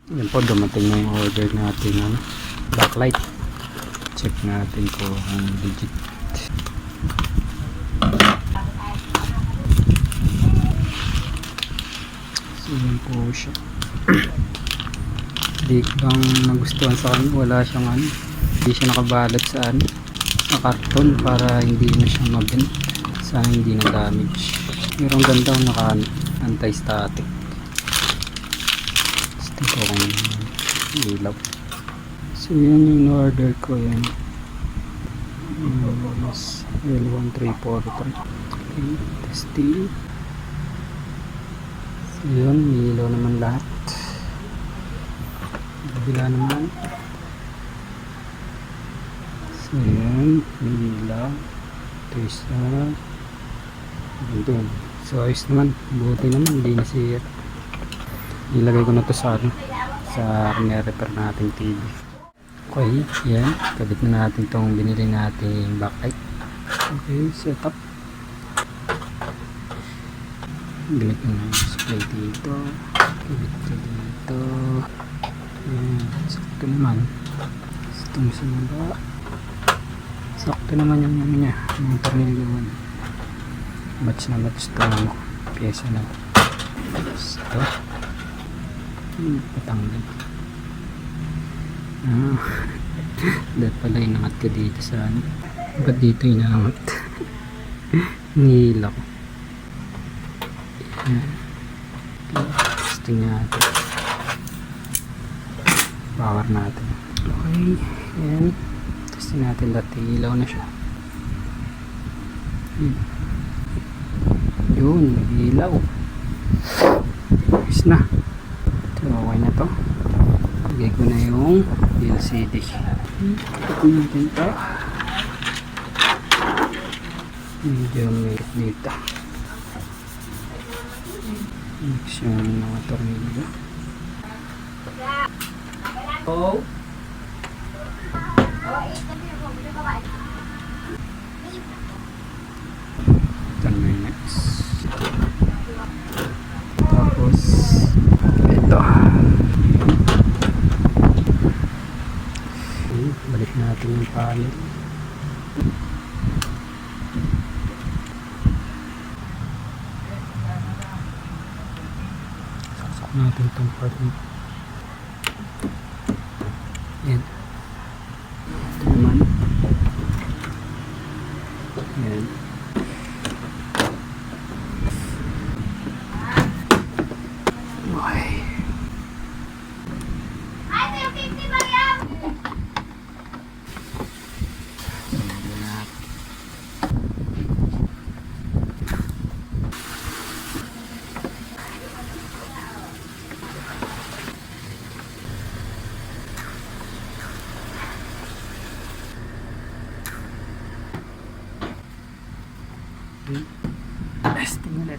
Yan po, dumating na yung order natin, ano, backlight. Check natin kung legit. So yan po siya. Hindi ko lang nagustuhan sa kanya, wala siyang ano, hindi siya nakabalot sa ano, sa karton para hindi na siya mabent. Sana hindi na damage. Pero ang ganda kung naka anti-static. Gusto ko kung ilaw. So yan yung order ko, yan L1343. Okay, testing. So yun, may ilaw naman lahat. Kabila naman. So yan, may ilaw. Ito isa. Doon. So ayos naman, buti naman, hindi nasira. Ilagay ko na to sa ano, sa repair nating TV. Okay, yan, kabit na natin tong binili nating backlight. Okay, setup. Gamit ko na yung display dito, kabit ko dito. Yan, sakto naman. Itong simula, sakto naman yung ano niya, yung tornilyo. Match na match ito ano, pyesa na ito patanggal. Dahil pala inangat ka dito sa ano, ba't dito inangat? Nihila ko. Testing natin, power natin. Okay, yan, testing natin, dati ilaw na siya. Yun, ilaw. Ayos na. So, okay na to. Lagay ko na yung LCD. Kapit natin ito. Medyo may dito. Mix yung mga tornilyo. Oh. Ito na yung next. Tapos ito. Balik natin yung panel. Saksak natin itong part nito. Yan. Ito naman. Yan. Okay. Testing ulit.